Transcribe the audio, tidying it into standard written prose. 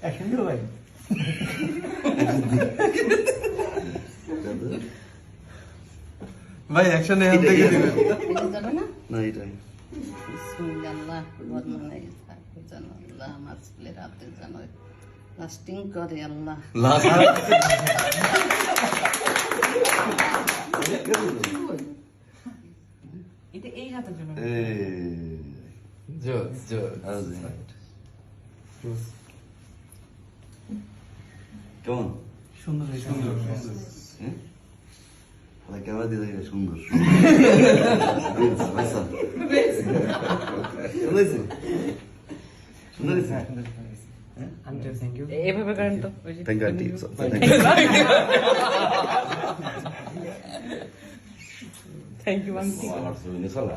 Action দিও ভাই। ভাই অ্যাকশন এখান থেকে দিবেন। এটা যাবে না? না এটাই বিসমিল্লাহ বর্ণনা যেন আল্লাহ আমার ছেলের হাতে যেন লাস্টিং করে আল্লাহ। এটা এই হাতের জন্য। জোস জোস। কেমন সুন্দর হয়েছে। সুন্দর সুন্দর। হ্যাঁ ক্যামেরা দিয়ে দেখে সুন্দর আচ্ছা সুন্দর হয়েছে? সুন্দর হয়েছে আন্টি থ্যাংক ইউ। এভাবে করেন তো। Thank you aunty thank you আমার ছবি নিয়ে চলা